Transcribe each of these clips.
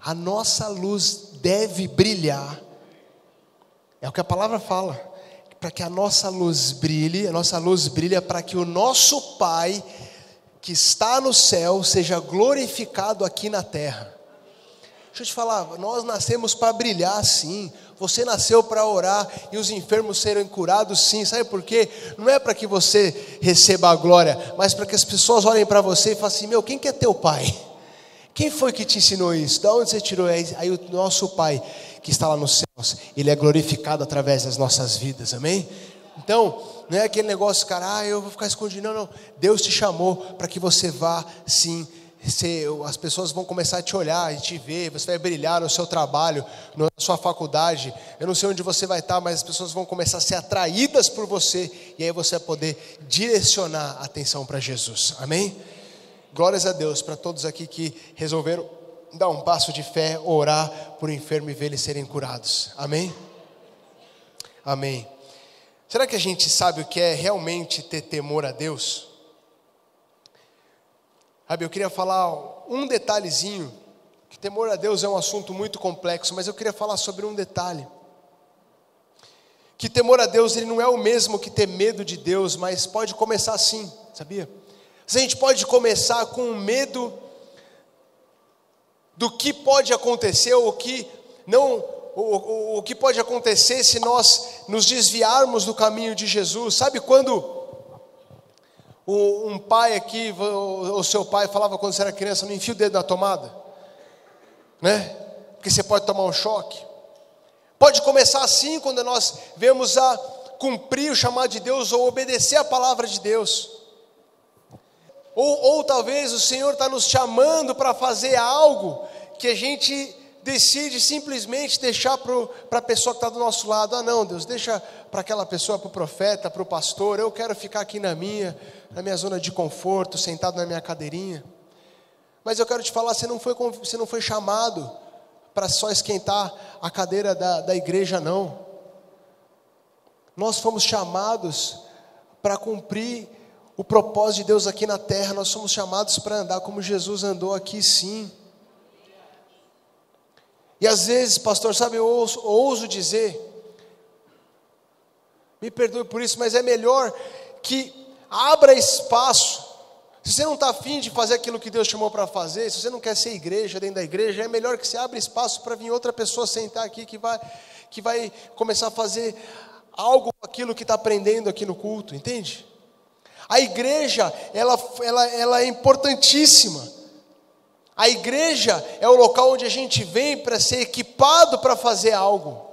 A nossa luz deve brilhar. É o que a palavra fala. Para que a nossa luz brilha para que o nosso Pai, que está no céu, seja glorificado aqui na terra. Deixa eu te falar, nós nascemos para brilhar sim. Você nasceu para orar e os enfermos serem curados sim. Sabe por quê? Não é para que você receba a glória, mas para que as pessoas olhem para você e falem assim: meu, quem que é teu pai? Quem foi que te ensinou isso? De onde você tirou? Aí o nosso Pai, que está lá nos céus, Ele é glorificado através das nossas vidas, amém? Então, não é aquele negócio, cara, eu vou ficar escondido, não. Deus te chamou para que você vá, sim, as pessoas vão começar a te olhar e te ver, você vai brilhar no seu trabalho, na sua faculdade, eu não sei onde você vai estar, mas as pessoas vão começar a ser atraídas por você, e aí você vai poder direcionar a atenção para Jesus, amém? Glórias a Deus para todos aqui que resolveram dar um passo de fé, orar por um enfermo e ver eles serem curados. Amém? Amém. Será que a gente sabe o que é realmente ter temor a Deus? Sabe, eu queria falar um detalhezinho, que temor a Deus é um assunto muito complexo, mas eu queria falar sobre um detalhe. Que temor a Deus, ele não é o mesmo que ter medo de Deus, mas pode começar assim, sabia? A gente pode começar com medo do que pode acontecer, ou o que pode acontecer se nós nos desviarmos do caminho de Jesus. Sabe quando um pai aqui, o seu pai falava quando você era criança: não enfia o dedo na tomada, né? Porque você pode tomar um choque. Pode começar assim quando nós vemos a cumprir o chamado de Deus, ou obedecer a palavra de Deus. Ou talvez o Senhor está nos chamando para fazer algo que a gente decide simplesmente deixar para a pessoa que está do nosso lado. Ah não, Deus, deixa para aquela pessoa, para o profeta, para o pastor, eu quero ficar aqui na minha zona de conforto, sentado na minha cadeirinha. Mas eu quero te falar, você não foi chamado para só esquentar a cadeira da igreja, não. Nós fomos chamados para cumprir o propósito de Deus aqui na terra. Nós somos chamados para andar como Jesus andou aqui, sim. E às vezes, pastor, sabe, eu ouso dizer, me perdoe por isso, mas é melhor que abra espaço. Se você não está afim de fazer aquilo que Deus chamou para fazer, se você não quer ser igreja dentro da igreja, é melhor que você abra espaço para vir outra pessoa sentar aqui que vai começar a fazer algo com aquilo que está aprendendo aqui no culto, entende? A igreja, ela é importantíssima. A igreja é o local onde a gente vem para ser equipado para fazer algo.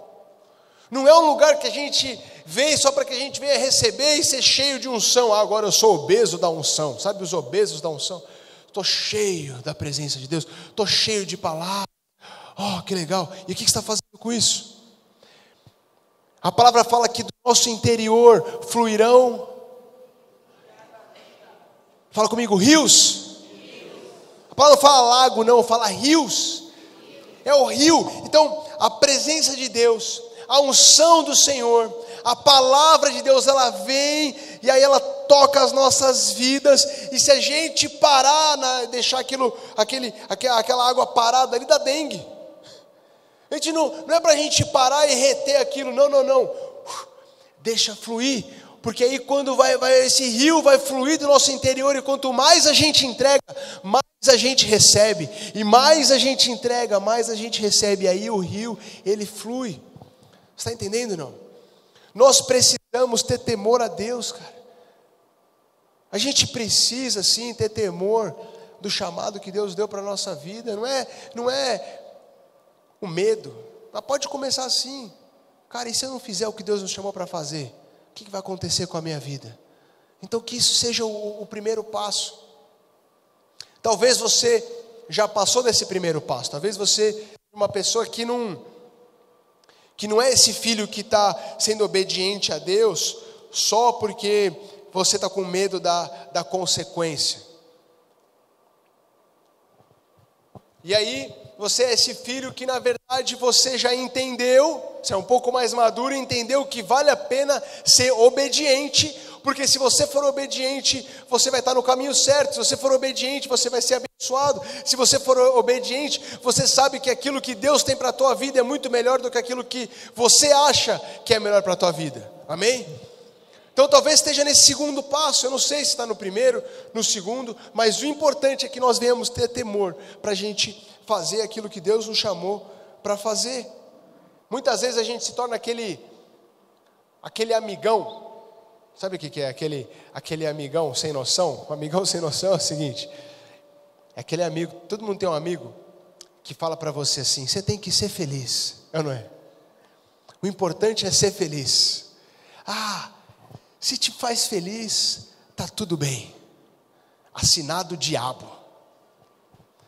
Não é um lugar que a gente vem só para que a gente venha receber e ser cheio de unção. Ah, agora eu sou obeso da unção. Sabe os obesos da unção? Estou cheio da presença de Deus. Estou cheio de palavras. Oh, que legal. E o que você está fazendo com isso? A palavra fala que do nosso interior fluirão. Fala comigo, rios. A palavra não fala lago, não, fala rios. É o rio. Então, a presença de Deus, a unção do Senhor, a palavra de Deus, ela vem e aí ela toca as nossas vidas. E se a gente parar, deixar aquela água parada ali, dá dengue. A gente não é para a gente parar e reter aquilo, não. Deixa fluir. Porque aí quando esse rio vai fluir do nosso interior, e quanto mais a gente entrega, mais a gente recebe, e mais a gente entrega, mais a gente recebe, e aí o rio, ele flui. Você está entendendo, não? Nós precisamos ter temor a Deus, cara. A gente precisa sim ter temor do chamado que Deus deu para a nossa vida. Não é o medo, mas pode começar assim. Cara, e se eu não fizer o que Deus nos chamou para fazer? O que vai acontecer com a minha vida? Então que isso seja o primeiro passo. Talvez você já passou desse primeiro passo. Talvez você é uma pessoa que não é esse filho que está sendo obediente a Deus só porque você está com medo da consequência. E aí você é esse filho que na verdade você já entendeu, você é um pouco mais maduro e entendeu que vale a pena ser obediente, porque se você for obediente, você vai estar no caminho certo. Se você for obediente, você vai ser abençoado. Se você for obediente, você sabe que aquilo que Deus tem para a tua vida é muito melhor do que aquilo que você acha que é melhor para a tua vida. Amém? Então talvez esteja nesse segundo passo, eu não sei se está no primeiro, no segundo, mas o importante é que nós venhamos ter temor para a gente fazer aquilo que Deus nos chamou para fazer. Muitas vezes a gente se torna aquele amigão. Sabe o que é aquele amigão sem noção? Um amigão sem noção é o seguinte: é aquele amigo, todo mundo tem um amigo que fala para você assim: você tem que ser feliz, é ou não é? O importante é ser feliz. Se te faz feliz, tá tudo bem. Assinado o diabo.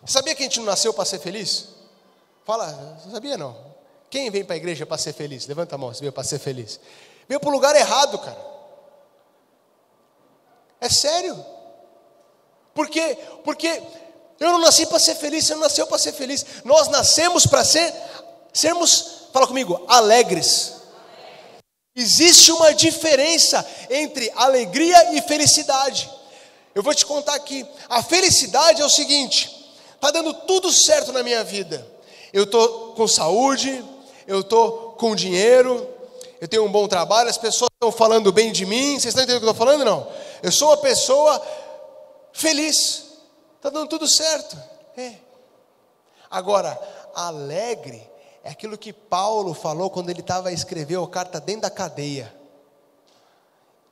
Sabia que a gente não nasceu para ser feliz? Fala, sabia não? Quem vem para a igreja para ser feliz? Levanta a mão, você veio para ser feliz. Veio para o lugar errado, cara. É sério. Por quê? Porque eu não nasci para ser feliz, você não nasceu para ser feliz. Nós nascemos para sermos, fala comigo, alegres. Existe uma diferença entre alegria e felicidade. Eu vou te contar aqui. A felicidade é o seguinte: está dando tudo certo na minha vida. Eu estou com saúde, eu estou com dinheiro, eu tenho um bom trabalho, as pessoas estão falando bem de mim. Vocês estão entendendo o que eu estou falando? Não. Eu sou uma pessoa feliz. Está dando tudo certo. Agora, alegre é aquilo que Paulo falou quando ele estava a escrever a carta dentro da cadeia.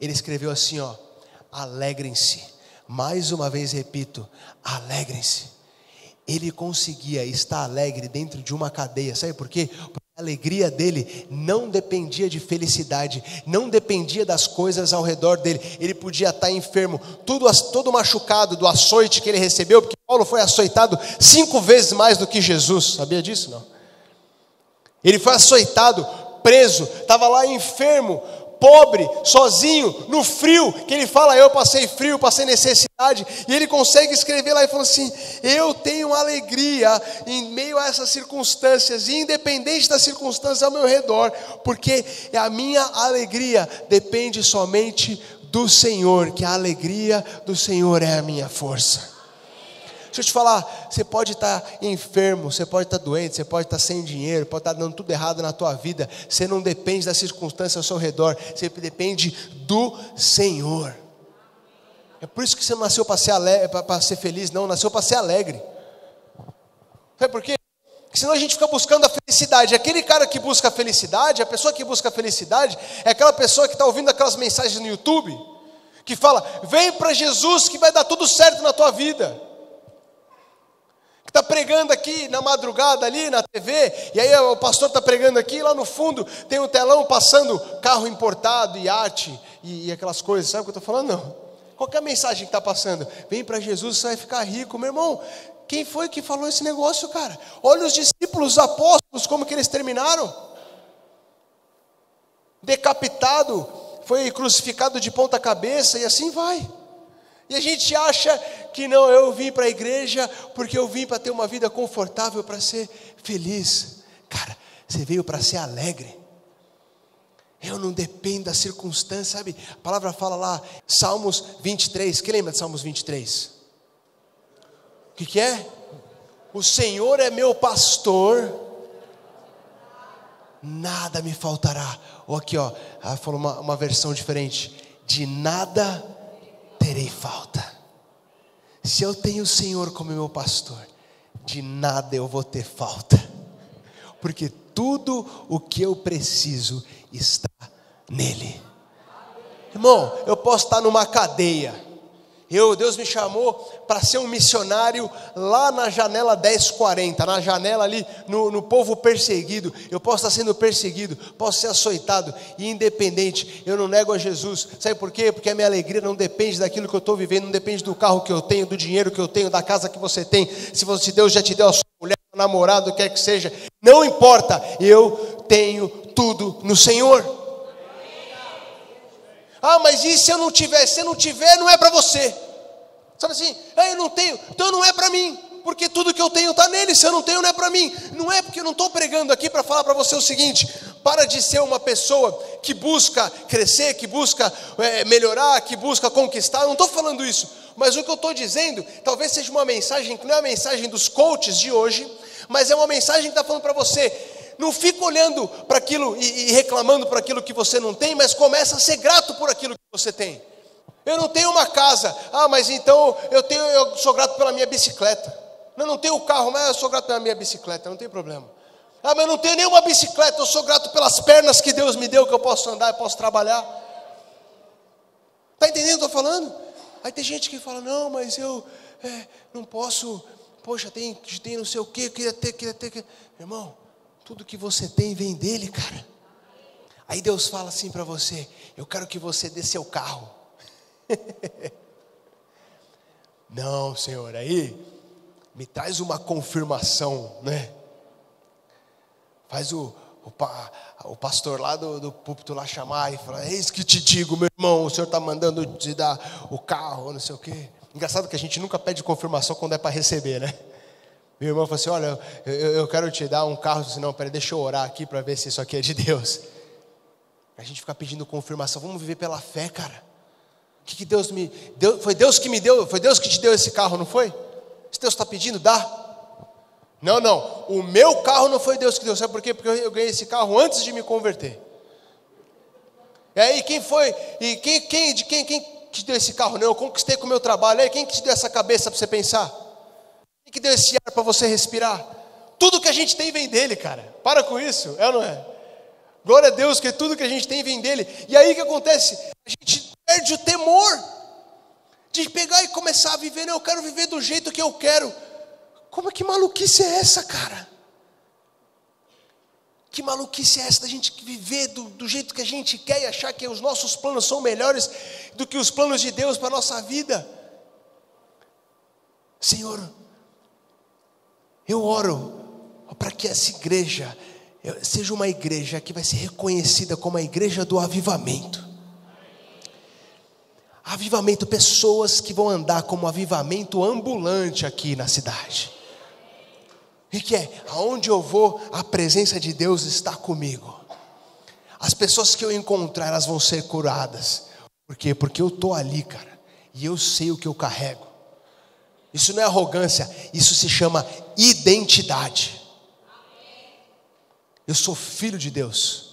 Ele escreveu assim, alegrem-se. Mais uma vez repito, alegrem-se. Ele conseguia estar alegre dentro de uma cadeia. Sabe por quê? Porque a alegria dele não dependia de felicidade, não dependia das coisas ao redor dele. Ele podia estar enfermo, todo machucado do açoite que ele recebeu, porque Paulo foi açoitado 5 vezes mais do que Jesus. Sabia disso? Não. Ele foi açoitado, preso, estava lá enfermo, pobre, sozinho, no frio, que ele fala, eu passei frio, passei necessidade, e ele consegue escrever lá e fala assim: eu tenho alegria em meio a essas circunstâncias, independente das circunstâncias ao meu redor, porque a minha alegria depende somente do Senhor, que a alegria do Senhor é a minha força. Deixa eu te falar, você pode estar enfermo, você pode estar doente, você pode estar sem dinheiro, pode estar dando tudo errado na tua vida. Você não depende das circunstâncias ao seu redor, você depende do Senhor. É por isso que você não nasceu para ser alegre, para ser feliz, não, nasceu para ser alegre. Sabe por quê? Porque senão a gente fica buscando a felicidade. Aquele cara que busca a felicidade, a pessoa que busca a felicidade, é aquela pessoa que está ouvindo aquelas mensagens no YouTube, que fala, vem para Jesus que vai dar tudo certo na tua vida. Que está pregando aqui na madrugada ali na TV, e aí o pastor está pregando aqui, lá no fundo tem um telão passando carro importado, iate e aquelas coisas, sabe o que eu estou falando? Não. Qual que é a mensagem que está passando? Vem para Jesus, você vai ficar rico. Meu irmão, quem foi que falou esse negócio, cara? Olha os discípulos, os apóstolos, como que eles terminaram. Decapitado, foi crucificado de ponta cabeça e assim vai. E a gente acha que não, eu vim para a igreja porque eu vim para ter uma vida confortável, para ser feliz. Cara, você veio para ser alegre. Eu não dependo da circunstância, sabe? A palavra fala lá, Salmos 23, quem lembra de Salmos 23? O que é? O Senhor é meu pastor, nada me faltará. Ou aqui ela falou uma versão diferente, de nada terei falta. Se eu tenho o Senhor como meu pastor, de nada eu vou ter falta, porque tudo o que eu preciso está nele. Irmão, eu posso estar numa cadeia, Deus me chamou para ser um missionário lá na janela 1040, na janela ali no povo perseguido. Eu posso estar sendo perseguido, posso ser açoitado, e independente, eu não nego a Jesus. Sabe por quê? Porque a minha alegria não depende daquilo que eu estou vivendo, não depende do carro que eu tenho, do dinheiro que eu tenho, da casa que você tem. Se Deus já te deu a sua mulher, namorado, o que quer que seja, não importa, eu tenho tudo no Senhor. Mas e se eu não tiver? Se eu não tiver, não é para você. Sabe assim, eu não tenho, então não é para mim, porque tudo que eu tenho está nele. Se eu não tenho, não é para mim. Não é porque eu não estou pregando aqui para falar para você o seguinte: para de ser uma pessoa que busca crescer, que busca melhorar, que busca conquistar. Eu não estou falando isso, mas o que eu estou dizendo, talvez seja uma mensagem que não é a mensagem dos coaches de hoje, mas é uma mensagem que está falando para você: não fica olhando para aquilo e reclamando por aquilo que você não tem, mas começa a ser grato por aquilo que você tem. Eu não tenho uma casa, mas então eu sou grato pela minha bicicleta. Eu não tenho carro, mas eu sou grato pela minha bicicleta, não tem problema. Mas eu não tenho nenhuma bicicleta, eu sou grato pelas pernas que Deus me deu, que eu posso andar, eu posso trabalhar. Está entendendo o que eu estou falando? Aí tem gente que fala: não, mas eu não posso, poxa, tem não sei o quê, eu queria ter. Irmão, tudo que você tem vem dele, cara. Aí Deus fala assim para você: eu quero que você dê seu carro. Não, Senhor, aí me traz uma confirmação, né? Faz o pastor lá do púlpito lá chamar e falar: eis que te digo, meu irmão, o Senhor está mandando te dar o carro, não sei o quê. Engraçado que a gente nunca pede confirmação quando é para receber, né? Meu irmão falou assim: olha, eu quero te dar um carro. Eu disse: não, peraí, deixa eu orar aqui para ver se isso aqui é de Deus. A gente fica pedindo confirmação. Vamos viver pela fé, cara. O que Deus me deu? Foi Deus que me deu, foi Deus que te deu esse carro, não foi? Se Deus está pedindo, dá. Não, o meu carro não foi Deus que deu. Sabe por quê? Porque eu ganhei esse carro antes de me converter. E aí quem foi? E quem te deu esse carro? Não, eu conquistei com o meu trabalho. E aí quem que te deu essa cabeça para você pensar? Quem que deu esse ar para você respirar? Tudo que a gente tem vem dele, cara. Para com isso, é ou não é? Glória a Deus, que tudo que a gente tem vem dele. E aí o que acontece? A gente perde o temor de pegar e começar a viver. Não, eu quero viver do jeito que eu quero. Como é que maluquice é essa, cara? Que maluquice é essa da gente viver do jeito que a gente quer e achar que os nossos planos são melhores do que os planos de Deus para a nossa vida? Senhor, eu oro para que essa igreja seja uma igreja que vai ser reconhecida como a igreja do avivamento. Avivamento, pessoas que vão andar como avivamento ambulante aqui na cidade. E que é, aonde eu vou, a presença de Deus está comigo. As pessoas que eu encontrar, elas vão ser curadas. Por quê? Porque eu estou ali, cara, e eu sei o que eu carrego. Isso não é arrogância, isso se chama identidade. Eu sou filho de Deus.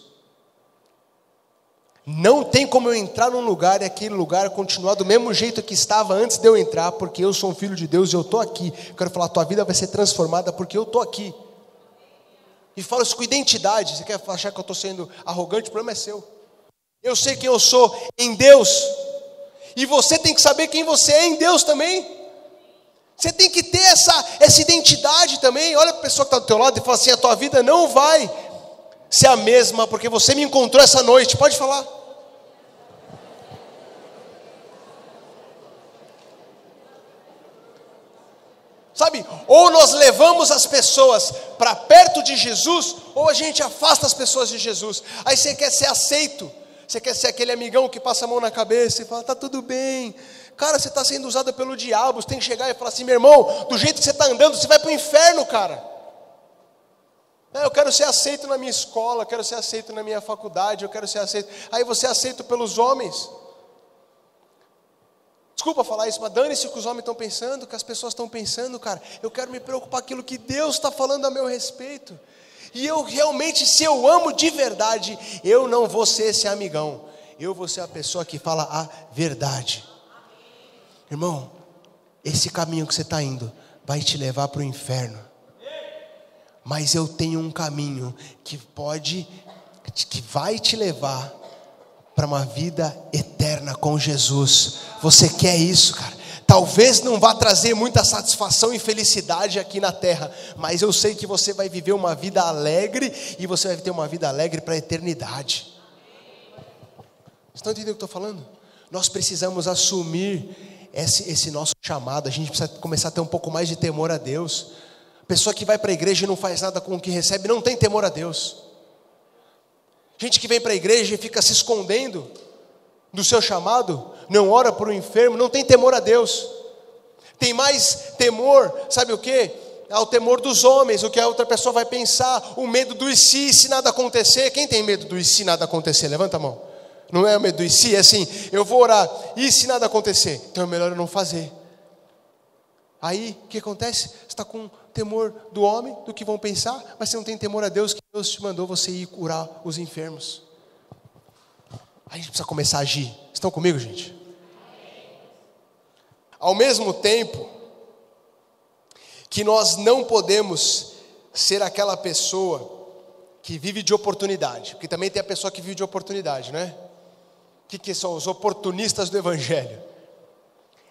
Não tem como eu entrar num lugar e aquele lugar continuar do mesmo jeito que estava antes de eu entrar, porque eu sou um filho de Deus e eu estou aqui. Eu quero falar, tua vida vai ser transformada porque eu estou aqui. E falo isso com identidade. Você quer achar que eu estou sendo arrogante? O problema é seu. Eu sei quem eu sou em Deus. E você tem que saber quem você é em Deus também. Você tem que ter essa identidade também. Olha para a pessoa que está do teu lado e fala assim: a tua vida não vai ser a mesma porque você me encontrou essa noite. Pode falar. Sabe, ou nós levamos as pessoas para perto de Jesus, ou a gente afasta as pessoas de Jesus. Aí você quer ser aceito, você quer ser aquele amigão que passa a mão na cabeça e fala: tá tudo bem. Cara, você está sendo usado pelo diabo. Você tem que chegar e falar assim: meu irmão, do jeito que você está andando, você vai para o inferno, cara. Eu quero ser aceito na minha escola, eu quero ser aceito na minha faculdade, eu quero ser aceito. Aí você é aceito pelos homens. Desculpa falar isso, mas dane-se o que os homens estão pensando, o que as pessoas estão pensando, cara. Eu quero me preocupar com aquilo que Deus está falando a meu respeito. E eu realmente, se eu amo de verdade, eu não vou ser esse amigão. Eu vou ser a pessoa que fala a verdade. Irmão, esse caminho que você está indo vai te levar para o inferno. Mas eu tenho um caminho que vai te levar para uma vida eterna com Jesus. Você quer isso, cara? Talvez não vá trazer muita satisfação e felicidade aqui na terra, mas eu sei que você vai viver uma vida alegre, e você vai ter uma vida alegre para a eternidade. Vocês estão entendendo o que eu estou falando? Nós precisamos assumir esse nosso chamado. A gente precisa começar a ter um pouco mais de temor a Deus. A pessoa que vai para a igreja e não faz nada com o que recebe, não tem temor a Deus. Gente que vem para a igreja e fica se escondendo do seu chamado, não ora por um enfermo, não tem temor a Deus. Tem mais temor, sabe o quê? ao temor dos homens, o que a outra pessoa vai pensar, o medo do e se nada acontecer. Quem tem medo do e se nada acontecer? Levanta a mão. Não é o medo do e se, é assim, eu vou orar, e se nada acontecer? Então é melhor eu não fazer. Aí, o que acontece? Você está com temor do homem, do que vão pensar, mas você não tem temor a Deus, que Deus te mandou você ir curar os enfermos. Aí a gente precisa começar a agir. Estão comigo, gente? Ao mesmo tempo que nós não podemos ser aquela pessoa que vive de oportunidade, porque também tem a pessoa que vive de oportunidade, né? O que são os oportunistas do Evangelho?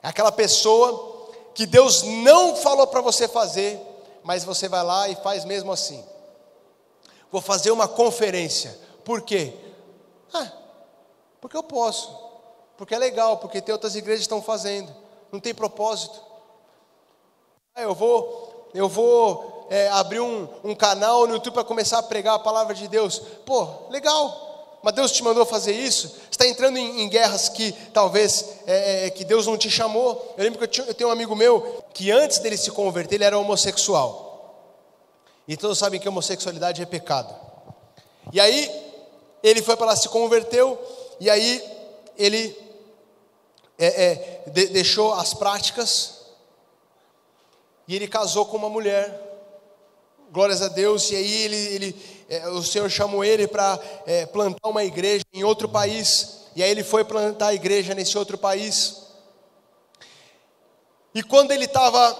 É aquela pessoa que Deus não falou para você fazer, mas você vai lá e faz mesmo assim. Vou fazer uma conferência. Por quê? Porque eu posso, porque é legal, porque tem outras igrejas que estão fazendo. Não tem propósito. Eu vou abrir um canal no YouTube para começar a pregar a palavra de Deus. Pô, legal. Mas Deus te mandou fazer isso? Você está entrando em guerras que talvez que Deus não te chamou. Eu lembro que eu tenho um amigo meu que antes dele se converter, ele era homossexual. E todos sabem que homossexualidade é pecado. E aí, ele foi para lá, se converteu. E aí, ele deixou as práticas. E ele casou com uma mulher. Glórias a Deus. E aí, o Senhor chamou ele para plantar uma igreja em outro país. E aí ele foi plantar a igreja nesse outro país. E quando ele estava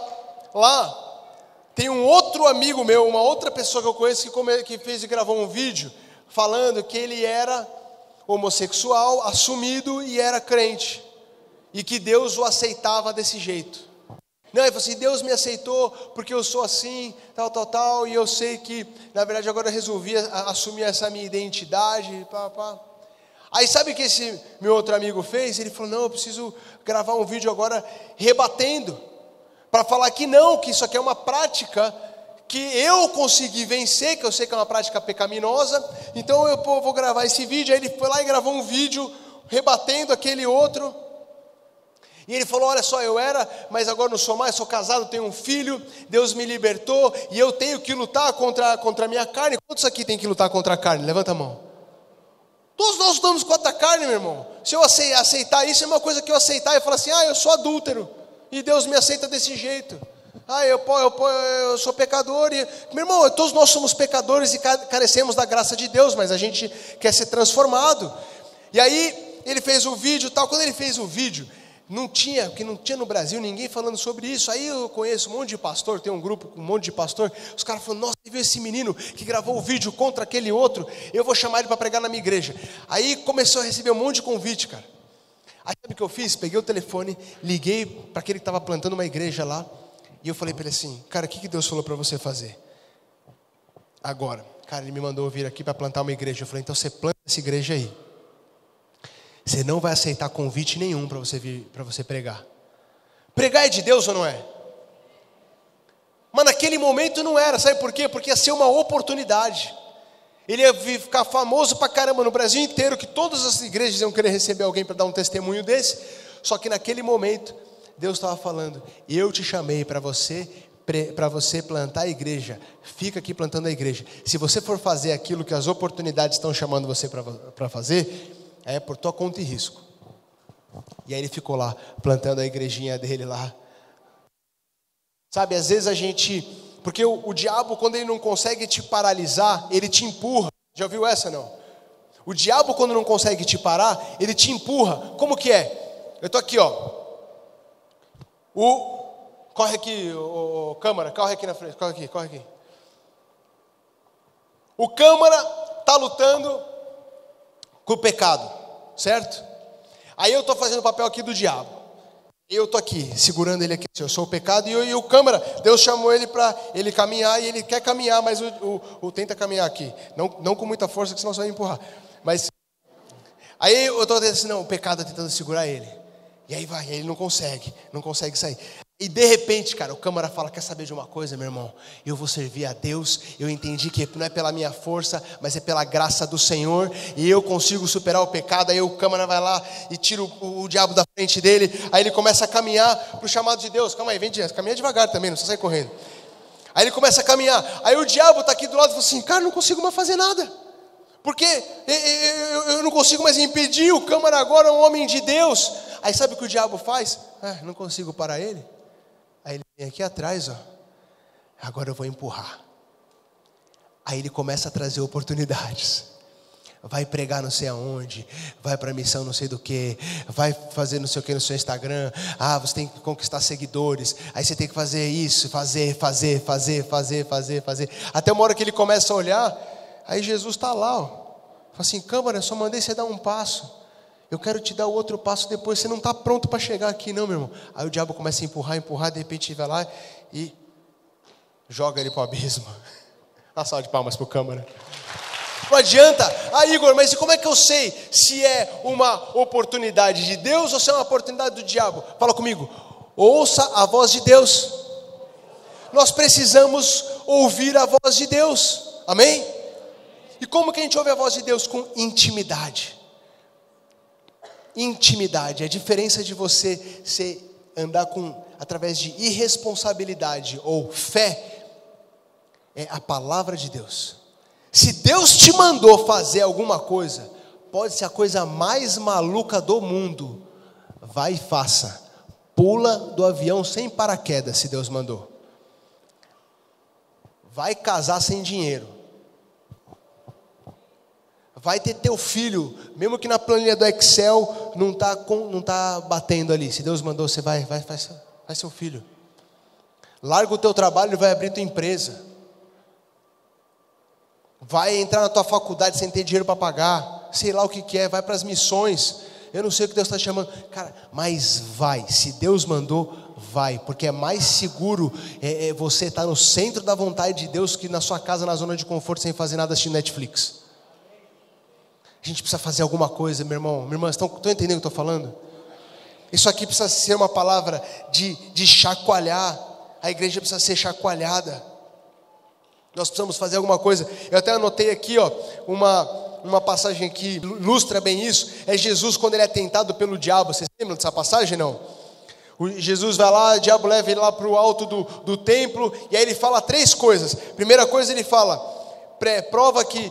lá, tem um outro amigo meu, uma outra pessoa que eu conheço, que fez e gravou um vídeo falando que ele era homossexual, assumido e era crente. E que Deus o aceitava desse jeito. Não, ele falou assim, Deus me aceitou porque eu sou assim, tal, e eu sei que, na verdade, agora eu resolvi assumir essa minha identidade, Aí sabe o que esse meu outro amigo fez? Ele falou, não, eu preciso gravar um vídeo agora rebatendo, para falar que não, que isso aqui é uma prática que eu consegui vencer, que eu sei que é uma prática pecaminosa, então eu vou gravar esse vídeo. Aí ele foi lá e gravou um vídeo rebatendo aquele outro. E ele falou, olha só, eu era, mas agora não sou mais, sou casado, tenho um filho, Deus me libertou, e eu tenho que lutar contra a minha carne. Quantos aqui tem que lutar contra a carne? Levanta a mão. Todos nós lutamos contra a carne, meu irmão. Se eu aceitar isso, é uma coisa que eu aceitar, eu falo assim, eu sou adúltero, e Deus me aceita desse jeito. Eu sou pecador, meu irmão, todos nós somos pecadores e carecemos da graça de Deus, mas a gente quer ser transformado. E aí, ele fez o vídeo, quando ele fez o vídeo, não tinha no Brasil ninguém falando sobre isso. Aí eu conheço um monte de pastor, tem um grupo com um monte de pastor. Os caras falam, nossa, você viu esse menino que gravou o vídeo contra aquele outro? Eu vou chamar ele para pregar na minha igreja. Aí começou a receber um monte de convite, cara. Aí sabe o que eu fiz? Peguei o telefone, liguei para aquele que estava plantando uma igreja lá. E eu falei para ele assim, cara, o que Deus falou para você fazer? Agora, cara, ele me mandou vir aqui para plantar uma igreja. Eu falei, então você planta essa igreja aí. Você não vai aceitar convite nenhum para você vir, para você pregar. Pregar é de Deus ou não é? Mas naquele momento não era, sabe por quê? Porque ia ser uma oportunidade. Ele ia ficar famoso pra caramba no Brasil inteiro, que todas as igrejas iam querer receber alguém para dar um testemunho desse. Só que naquele momento, Deus estava falando, eu te chamei para você plantar a igreja, fica aqui plantando a igreja. Se você for fazer aquilo que as oportunidades estão chamando você para fazer, é por tua conta e risco. E aí ele ficou lá, plantando a igrejinha dele lá. Sabe, às vezes porque o diabo, quando ele não consegue te paralisar, ele te empurra. Já ouviu essa, não? O diabo, quando não consegue te parar, ele te empurra. Como que é? Eu estou aqui, corre aqui, câmara, corre aqui na frente, corre aqui. O câmara está lutando com o pecado, certo? Aí eu estou fazendo o papel aqui do diabo. Eu estou aqui, segurando ele aqui, eu sou o pecado, e o câmara, Deus chamou ele para ele caminhar, e ele quer caminhar, mas tenta caminhar aqui, não com muita força, que senão você vai me empurrar. Mas, aí eu estou dizendo assim, não, o pecado está tentando segurar ele. E aí ele não consegue sair. E de repente, cara, o câmara fala, quer saber de uma coisa, meu irmão? Eu vou servir a Deus, eu entendi que não é pela minha força, mas é pela graça do Senhor, e eu consigo superar o pecado. Aí o câmara vai lá e tira o diabo da frente dele, aí ele começa a caminhar para o chamado de Deus. Calma aí, caminha devagar também, não precisa sair correndo. Aí ele começa a caminhar. Aí o diabo está aqui do lado e fala assim: cara, não consigo mais fazer nada. Porque eu não consigo mais impedir. O câmara agora é um homem de Deus. Aí sabe o que o diabo faz? Não consigo parar ele. Aí ele vem aqui atrás, ó. Agora eu vou empurrar. Aí ele começa a trazer oportunidades. Vai pregar não sei aonde, vai para missão não sei do que, vai fazer não sei o que no seu Instagram. Você tem que conquistar seguidores. Aí você tem que fazer isso, fazer. Até uma hora que ele começa a olhar, aí Jesus está lá, ó. Fala assim: câmara, eu só mandei você dar um passo. Eu quero te dar o outro passo depois. Você não está pronto para chegar aqui não, meu irmão. Aí o diabo começa a empurrar. De repente ele vai lá e joga ele para o abismo. Dá uma salva de palmas para o câmara. Não adianta. Igor, mas como é que eu sei se é uma oportunidade de Deus ou se é uma oportunidade do diabo? Fala comigo. Ouça a voz de Deus. Nós precisamos ouvir a voz de Deus. Amém? E como que a gente ouve a voz de Deus? Com intimidade. Intimidade. A diferença de você andar através de irresponsabilidade ou fé é a palavra de Deus. Se Deus te mandou fazer alguma coisa, pode ser a coisa mais maluca do mundo, vai e faça. Pula do avião sem paraquedas, se Deus mandou. Vai casar sem dinheiro. Vai ter teu filho, mesmo que na planilha do Excel não tá batendo ali. Se Deus mandou, você vai seu filho. Larga o teu trabalho e vai abrir tua empresa. Vai entrar na tua faculdade sem ter dinheiro para pagar, sei lá o que é, vai para as missões, eu não sei o que Deus está chamando, cara, mas vai, se Deus mandou, vai, porque é mais seguro você estar no centro da vontade de Deus que na sua casa, na zona de conforto, sem fazer nada assistindo Netflix. A gente precisa fazer alguma coisa, meu irmão, minha irmã, estão entendendo o que eu estou falando? Isso aqui precisa ser uma palavra de chacoalhar, a igreja precisa ser chacoalhada. Nós precisamos fazer alguma coisa. Eu até anotei aqui, ó, uma passagem que ilustra bem isso. É Jesus quando ele é tentado pelo diabo. Vocês lembram dessa passagem, não? Jesus vai lá, o diabo leva ele lá para o alto do templo. E aí ele fala 3 coisas. Primeira coisa ele fala: prova que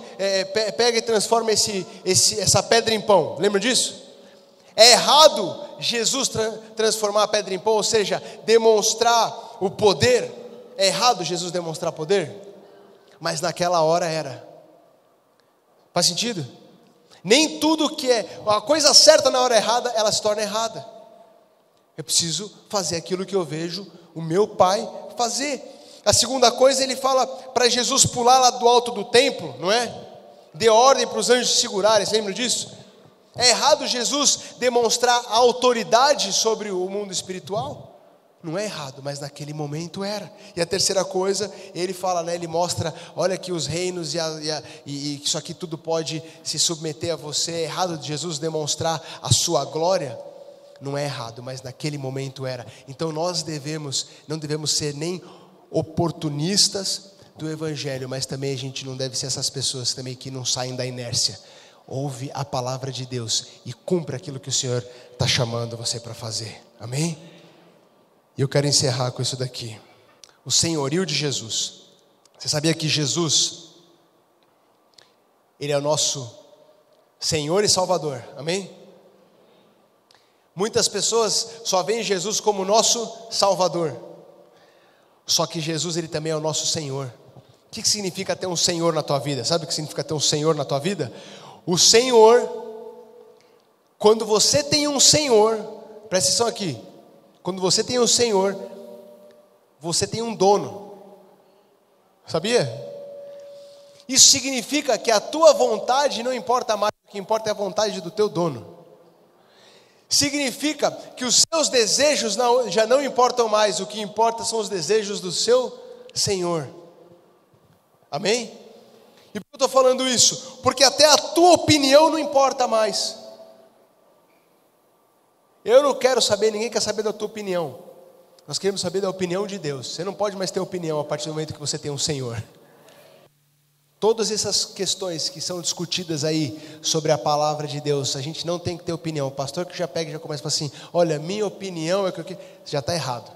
pega e transforma essa pedra em pão. Lembra disso? É errado Jesus transformar a pedra em pão, ou seja, demonstrar o poder. É errado Jesus demonstrar poder? Mas naquela hora era. Faz sentido? Nem tudo que é a coisa certa na hora errada, ela se torna errada. Eu preciso fazer aquilo que eu vejo o meu pai fazer. A segunda coisa, ele fala para Jesus pular lá do alto do templo, não é? Dê ordem para os anjos segurarem, lembra disso? É errado Jesus demonstrar autoridade sobre o mundo espiritual? Não é errado, mas naquele momento era. E a terceira coisa, ele fala, né? Ele mostra, olha que os reinos e isso aqui tudo pode se submeter a você. É errado de Jesus demonstrar a sua glória? Não é errado, mas naquele momento era. Então nós não devemos ser nem oportunistas do evangelho, mas também a gente não deve ser essas pessoas também que não saem da inércia. Ouve a palavra de Deus e cumpre aquilo que o Senhor está chamando você para fazer. Amém? E eu quero encerrar com isso daqui. O senhorio de Jesus. Você sabia que Jesus, Ele é o nosso Senhor e Salvador. Amém? Muitas pessoas só veem Jesus como nosso Salvador. Só que Jesus, Ele também é o nosso Senhor. O que significa ter um Senhor na tua vida? Sabe o que significa ter um Senhor na tua vida? O Senhor, quando você tem um Senhor, presta atenção aqui. Quando você tem um Senhor, você tem um dono. Sabia? Isso significa que a tua vontade não importa mais, o que importa é a vontade do teu dono. Significa que os seus desejos já não importam mais, o que importa são os desejos do seu Senhor. Amém? E por que eu estou falando isso? Porque até a tua opinião não importa mais. Eu não quero saber, ninguém quer saber da tua opinião. Nós queremos saber da opinião de Deus. Você não pode mais ter opinião a partir do momento que você tem um Senhor. Todas essas questões que são discutidas aí sobre a palavra de Deus, a gente não tem que ter opinião. O pastor que já pega e já começa a falar assim, olha, minha opinião é que já está errado.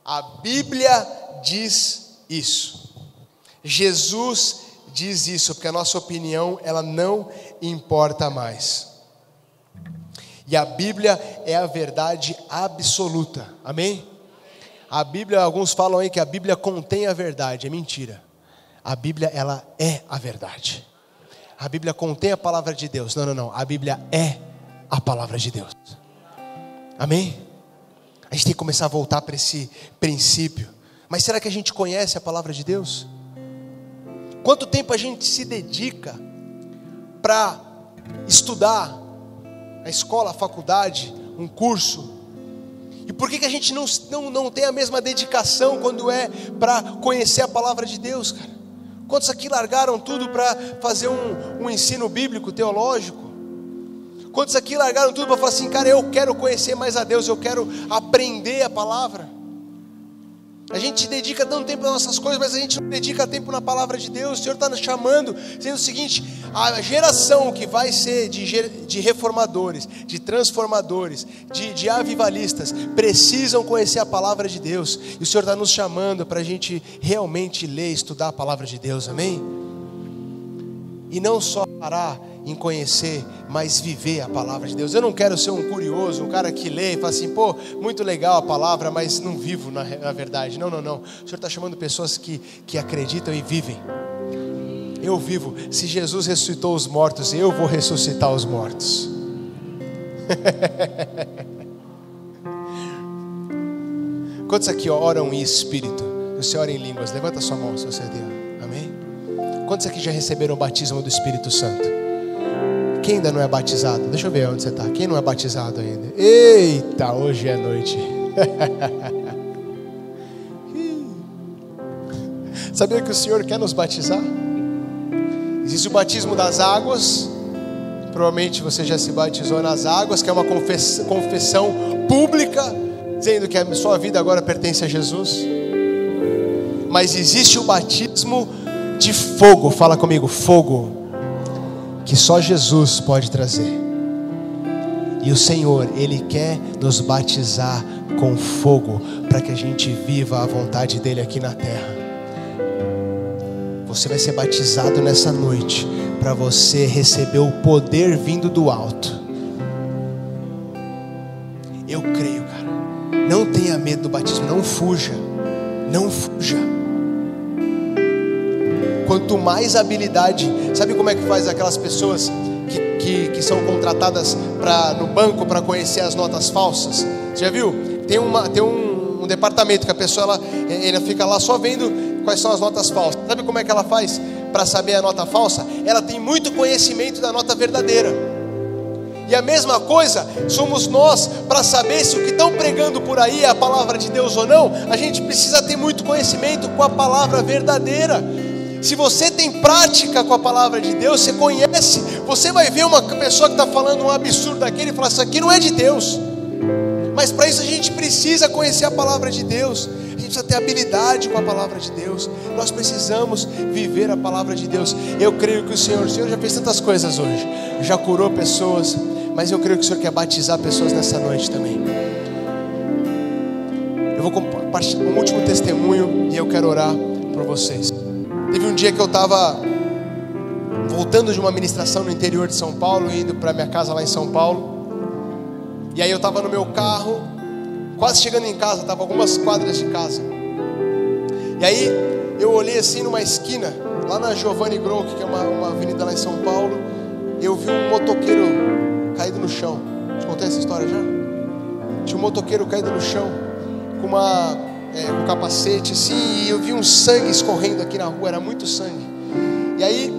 A Bíblia diz isso. Jesus diz isso, porque a nossa opinião, ela não importa mais. E a Bíblia é a verdade absoluta, amém? A Bíblia, alguns falam aí que a Bíblia contém a verdade, é mentira. A Bíblia, ela é a verdade. A Bíblia contém a palavra de Deus, não, a Bíblia é a palavra de Deus, amém? A gente tem que começar a voltar para esse princípio. Mas será que a gente conhece a palavra de Deus? Quanto tempo a gente se dedica para estudar a escola, a faculdade, um curso? E por que a gente não tem a mesma dedicação quando é para conhecer a palavra de Deus, cara? Quantos aqui largaram tudo para fazer um ensino bíblico, teológico? Quantos aqui largaram tudo para falar assim, cara, eu quero conhecer mais a Deus, eu quero aprender a palavra? A gente dedica tanto tempo nas nossas coisas, mas a gente não dedica tempo na palavra de Deus. O Senhor está nos chamando, dizendo o seguinte: a geração que vai ser de reformadores, de transformadores, de avivalistas, precisam conhecer a palavra de Deus. E o Senhor está nos chamando para a gente realmente ler, estudar a palavra de Deus, amém? E não só parar em conhecer, mas viver a palavra de Deus. Eu não quero ser um curioso, um cara que lê e fala assim, pô, muito legal a palavra, mas não vivo na verdade. Não. O Senhor está chamando pessoas que acreditam e vivem. Eu vivo. Se Jesus ressuscitou os mortos, eu vou ressuscitar os mortos. Quantos aqui oram em espírito? Você ora em línguas, levanta sua mão se você der. Amém? Quantos aqui já receberam o batismo do Espírito Santo? Quem ainda não é batizado? Deixa eu ver onde você está. Quem não é batizado ainda? Eita, hoje é noite. Sabia que o Senhor quer nos batizar? Existe o batismo das águas. Provavelmente você já se batizou nas águas, que é uma confissão pública, dizendo que a sua vida agora pertence a Jesus. Mas existe o batismo de fogo. Fala comigo, fogo. Que só Jesus pode trazer. E o Senhor, Ele quer nos batizar com fogo, para que a gente viva a vontade dEle aqui na terra. Você vai ser batizado nessa noite, para você receber o poder vindo do alto. Eu creio, cara. Não tenha medo do batismo, não fuja. Não fuja. Quanto mais habilidade, sabe como é que faz aquelas pessoas que são contratadas no banco para conhecer as notas falsas? Você já viu? Tem um departamento que a pessoa ela fica lá só vendo quais são as notas falsas. Sabe como é que ela faz para saber a nota falsa? Ela tem muito conhecimento da nota verdadeira. E a mesma coisa somos nós, para saber se o que estão pregando por aí é a palavra de Deus ou não. A gente precisa ter muito conhecimento com a palavra verdadeira. Se você tem prática com a palavra de Deus, você conhece, você vai ver uma pessoa que está falando um absurdo daquele e falar, isso aqui não é de Deus. Mas para isso a gente precisa conhecer a palavra de Deus. A gente precisa ter habilidade com a palavra de Deus. Nós precisamos viver a palavra de Deus. Eu creio que o Senhor já fez tantas coisas hoje, já curou pessoas, mas eu creio que o Senhor quer batizar pessoas nessa noite também. Eu vou compartilhar um último testemunho e eu quero orar por vocês. Teve um dia que eu estava voltando de uma ministração no interior de São Paulo, indo para minha casa lá em São Paulo. E aí eu estava no meu carro, quase chegando em casa, estava algumas quadras de casa. E aí eu olhei assim numa esquina, lá na Giovanni Gronk, que é uma avenida lá em São Paulo. Eu vi um motoqueiro caído no chão. Te contei essa história já? Tinha um motoqueiro caído no chão, com com capacete assim, e eu vi um sangue escorrendo aqui na rua, era muito sangue. E aí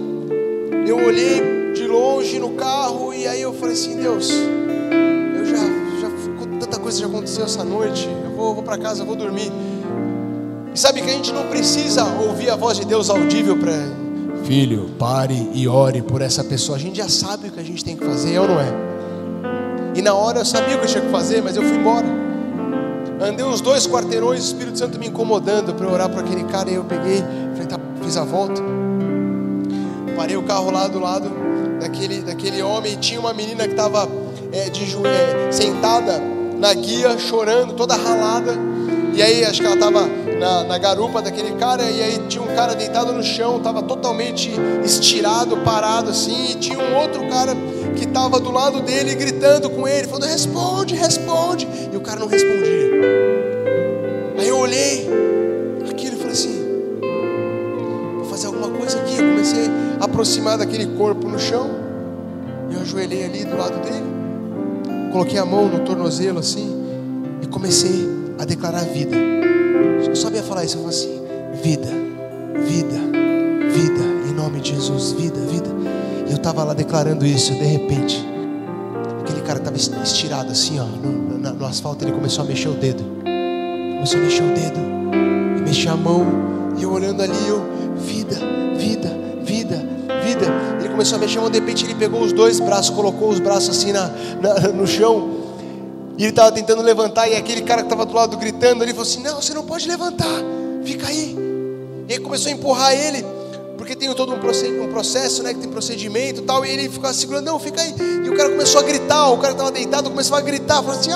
eu olhei de longe no carro, e aí eu falei assim, Deus, eu já tanta coisa já aconteceu essa noite, eu vou para casa, eu vou dormir. E sabe que a gente não precisa ouvir a voz de Deus audível para filho, pare e ore por essa pessoa. A gente já sabe o que a gente tem que fazer, ou não é? E na hora eu sabia o que eu tinha que fazer, mas eu fui embora. Andei uns 2 quarteirões, o Espírito Santo me incomodando para orar para aquele cara. E eu peguei, falei, tá, fiz a volta. Parei o carro lá do lado daquele homem. E tinha uma menina que estava sentada na guia, chorando, toda ralada. E aí acho que ela estava na garupa daquele cara, e aí tinha um cara deitado no chão, estava totalmente estirado, parado assim, e tinha um outro cara que estava do lado dele gritando com ele, falando: responde, responde, e o cara não respondia. Aí eu olhei aquilo e falei assim: vou fazer alguma coisa aqui. Eu comecei a aproximar daquele corpo no chão, e eu ajoelhei ali do lado dele, coloquei a mão no tornozelo assim, e comecei a declarar vida. Eu sabia falar isso. Eu falei assim: vida, vida, vida, em nome de Jesus, vida, vida. E eu estava lá declarando isso. De repente, aquele cara estava estirado assim, ó, no asfalto. Ele começou a mexer o dedo, começou a mexer o dedo, e mexer a mão. E eu olhando ali, eu: vida, vida, vida, vida. Ele começou a mexer a mão. De repente ele pegou os dois braços, colocou os braços assim no chão. E ele estava tentando levantar, e aquele cara que estava do lado gritando, ele falou assim: não, você não pode levantar, fica aí. E aí começou a empurrar ele, porque tem todo um processo, né, que tem procedimento e tal, e ele ficava segurando: não, fica aí. E o cara começou a gritar, o cara estava deitado, começou a gritar, falou assim: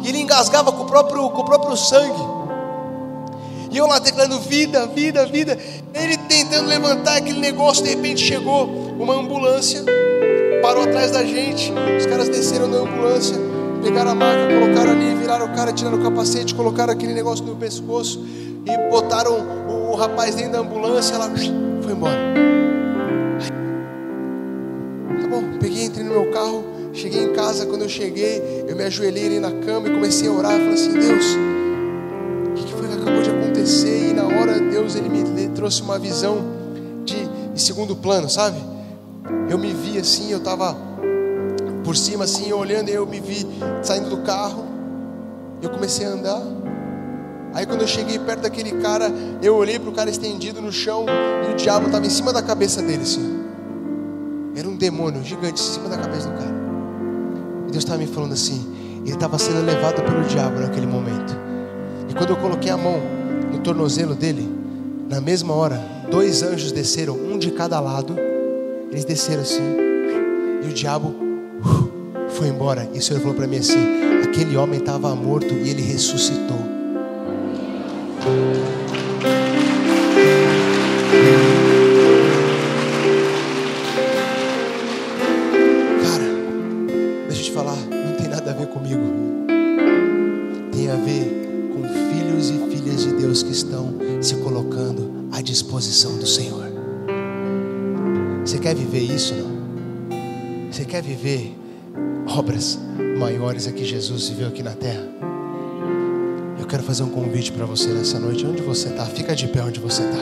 e ele engasgava com o próprio sangue. E eu lá declarando: vida, vida, vida. Ele tentando levantar aquele negócio. De repente chegou uma ambulância, parou atrás da gente, os caras desceram da ambulância, pegaram a maca, colocaram ali, viraram o cara, tiraram o capacete, colocaram aquele negócio no pescoço e botaram o rapaz dentro da ambulância. Ela foi embora. Tá bom, peguei, entrei no meu carro, cheguei em casa. Quando eu cheguei, eu me ajoelhei ali na cama e comecei a orar. Falei assim: Deus, o que foi que acabou de acontecer? E na hora Deus ele me trouxe uma visão de segundo plano, sabe? Eu me vi assim, eu estava por cima assim, olhando, e eu me vi saindo do carro. Eu comecei a andar. Aí quando eu cheguei perto daquele cara, eu olhei para o cara estendido no chão, e o diabo estava em cima da cabeça dele assim. Era um demônio gigante em cima da cabeça do cara. E Deus estava me falando assim: ele estava sendo levado pelo diabo naquele momento. E quando eu coloquei a mão no tornozelo dele, na mesma hora, 2 anjos desceram, um de cada lado. Eles desceram assim, e o diabo foi embora. E o Senhor falou para mim assim: aquele homem estava morto e ele ressuscitou. Cara, deixa eu te falar, não tem nada a ver comigo. Tem a ver com filhos e filhas de Deus que estão se colocando à disposição do Senhor. Você quer viver isso, não? Você quer viver obras maiores a que Jesus viveu aqui na terra? Eu quero fazer um convite para você nessa noite. Onde você está? Fica de pé onde você está.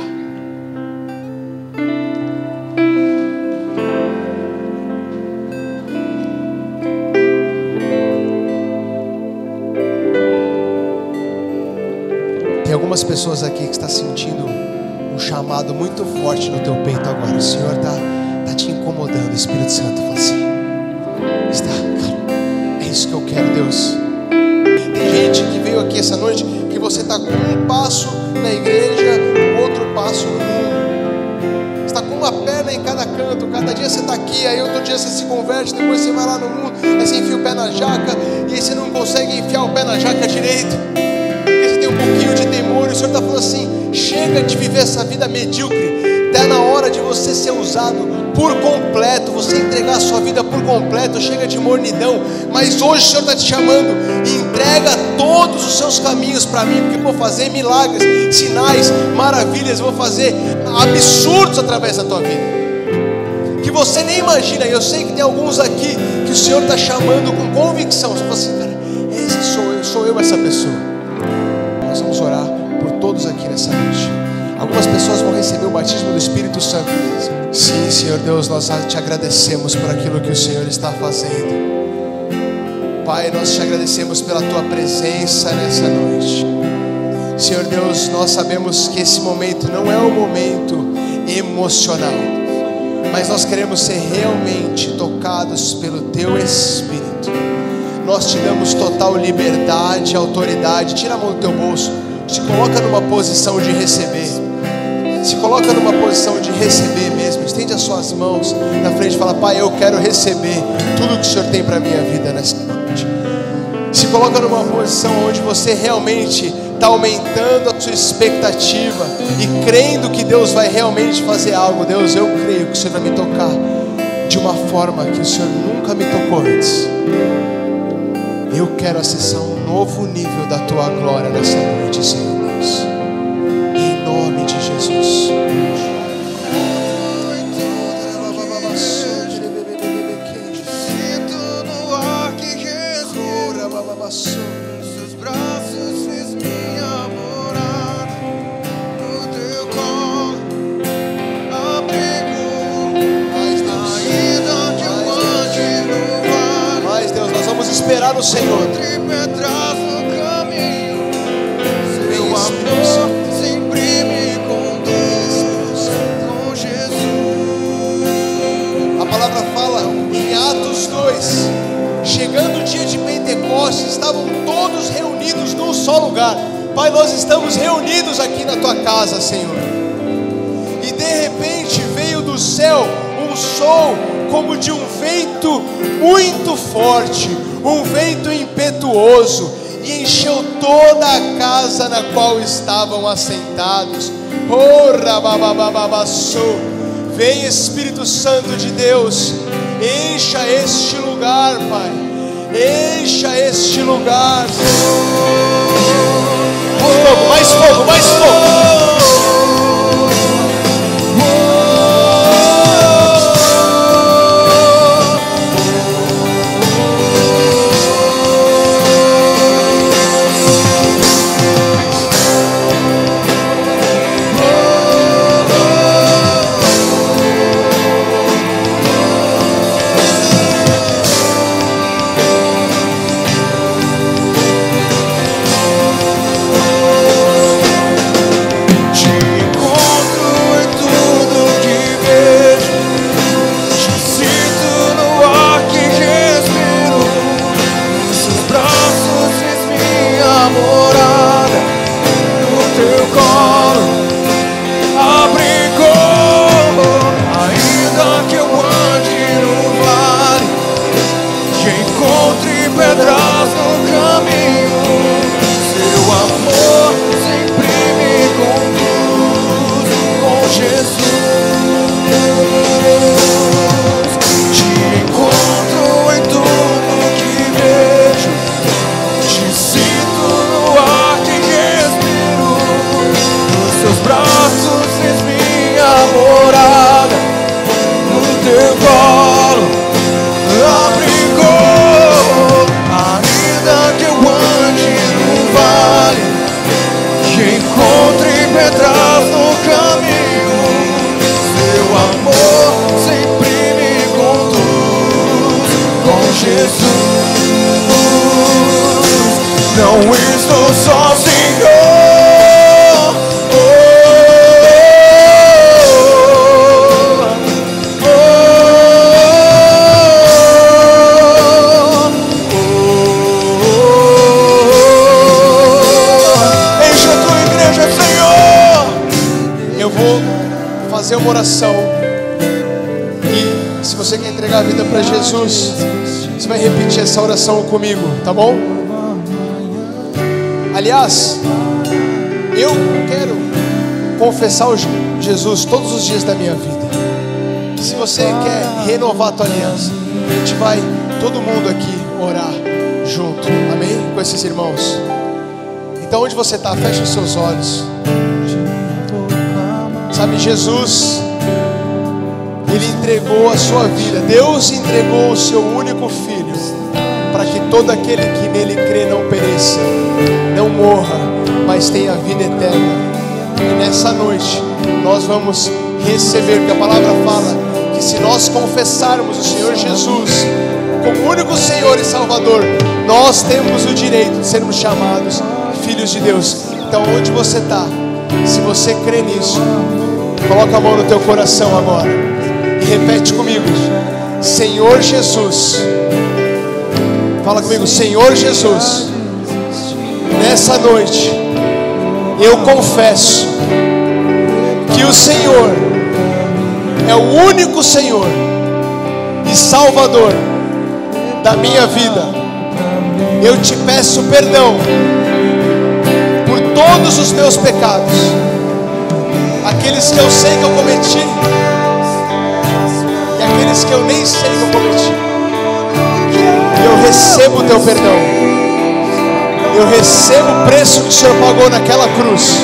Tem algumas pessoas aqui que estão sentindo um chamado muito forte no teu peito agora. O Senhor está te incomodando. O Espírito Santo fala assim: está, cara, é isso que eu quero, Deus. Tem gente que veio aqui essa noite que você está com um passo na igreja, outro passo no mundo. Você está com uma perna em cada canto. Cada dia você está aqui, aí outro dia você se converte, depois você vai lá no mundo, aí você enfia o pé na jaca, e aí você não consegue enfiar o pé na jaca direito, porque você tem um pouquinho de temor. E o Senhor está falando assim: chega de viver essa vida medíocre. Está na hora de você ser usado por completo, você entregar a sua vida por completo. Chega de mornidão. Mas hoje o Senhor está te chamando: entrega todos os seus caminhos para mim, porque eu vou fazer milagres, sinais, maravilhas, eu vou fazer absurdos através da tua vida, que você nem imagina. E eu sei que tem alguns aqui que o Senhor está chamando com convicção. Você fala assim: cara, esse sou eu essa pessoa. Nós vamos orar por todos aqui nessa noite. Algumas pessoas vão receber o batismo do Espírito Santo. Sim, Senhor Deus, nós te agradecemos por aquilo que o Senhor está fazendo. Pai, nós te agradecemos pela tua presença nessa noite. Senhor Deus, nós sabemos que esse momento não é um momento emocional, mas nós queremos ser realmente tocados pelo teu Espírito. Nós te damos total liberdade, autoridade. Tira a mão do teu bolso, se coloca numa posição de receber. Se coloca numa posição de receber mesmo. Estende as suas mãos na frente e fala: Pai, eu quero receber tudo que o Senhor tem para a minha vida nessa noite. Se coloca numa posição onde você realmente está aumentando a sua expectativa e crendo que Deus vai realmente fazer algo. Deus, eu creio que o Senhor vai me tocar de uma forma que o Senhor nunca me tocou antes. Eu quero acessar um novo nível da Tua glória nessa noite, Senhor Deus, em nome de Jesus. Sinto no ar que respiro, seus braços fiz minha morada, no Teu colo abrigo, ainda que eu ande no vale. Mas Deus, nós vamos esperar no Senhor. Entre pedras no caminho, Seu amor sempre me conduz com Jesus. A palavra fala em Atos 2, chegando o dia de Pentecostes, estavam todos reunidos num só lugar. Pai, nós estamos reunidos aqui na Tua casa, Senhor. E de repente veio do céu um som como de um vento muito forte, um vento impetuoso, e encheu toda a casa na qual estavam assentados. Vem, Espírito Santo de Deus, encha este lugar, Pai, encha este lugar. Fogo, mais fogo, mais fogo. Não estou sozinho. Enche a tua igreja, Senhor. Eu vou fazer uma oração. E se você quer entregar a vida para Jesus, você vai repetir essa oração comigo, tá bom? Aliás, eu quero confessar o Jesus todos os dias da minha vida. Se você quer renovar a tua aliança, a gente vai, todo mundo aqui, orar junto, amém? Com esses irmãos. Então onde você está, fecha os seus olhos. Sabe, Jesus, Ele entregou a sua vida. Deus entregou o seu único Filho, para que todo aquele que nele crê não pereça, não morra, mas tenha vida eterna. E nessa noite nós vamos receber, porque a palavra fala que se nós confessarmos o Senhor Jesus como único Senhor e Salvador, nós temos o direito de sermos chamados filhos de Deus. Então onde você está, se você crê nisso, coloca a mão no teu coração agora e repete comigo: Senhor Jesus. Fala comigo: Senhor Jesus, nessa noite eu confesso que o Senhor é o único Senhor e Salvador da minha vida. Eu te peço perdão por todos os meus pecados, aqueles que eu sei que eu cometi e aqueles que eu nem sei que eu cometi. Eu recebo o teu perdão. Eu recebo o preço que o Senhor pagou naquela cruz.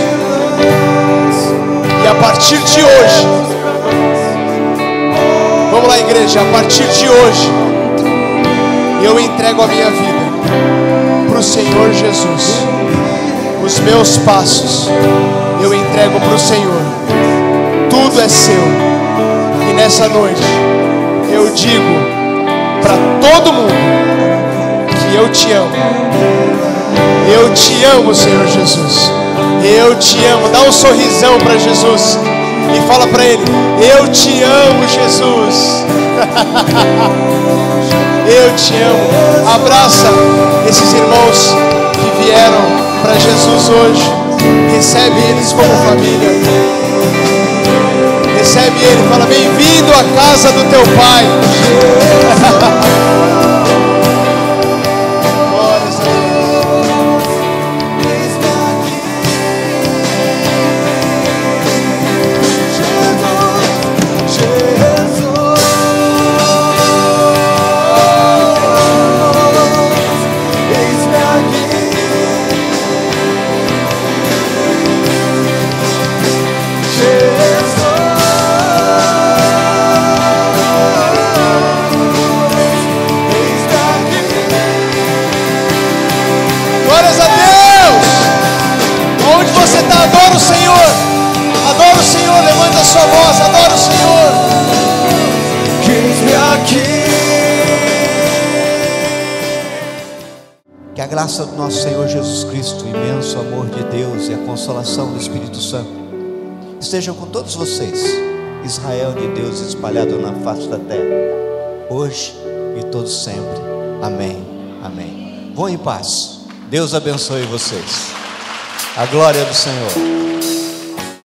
E a partir de hoje, vamos lá, igreja, a partir de hoje, eu entrego a minha vida para o Senhor Jesus. Os meus passos eu entrego para o Senhor. Tudo é seu. E nessa noite eu digo para todo mundo que eu te amo. Eu te amo, Senhor Jesus. Eu te amo. Dá um sorrisão para Jesus e fala para Ele: eu te amo, Jesus. Eu te amo. Abraça esses irmãos que vieram para Jesus hoje. Recebe eles como família. Recebe ele. Fala: bem-vindo à casa do teu Pai. Adora o Senhor, adora o Senhor, levanta a sua voz, adora o Senhor. Eis-me aqui. Que a graça do nosso Senhor Jesus Cristo, o imenso amor de Deus e a consolação do Espírito Santo estejam com todos vocês, Israel de Deus espalhado na face da terra, hoje e todos sempre. Amém, amém. Vão em paz. Deus abençoe vocês. A glória do Senhor.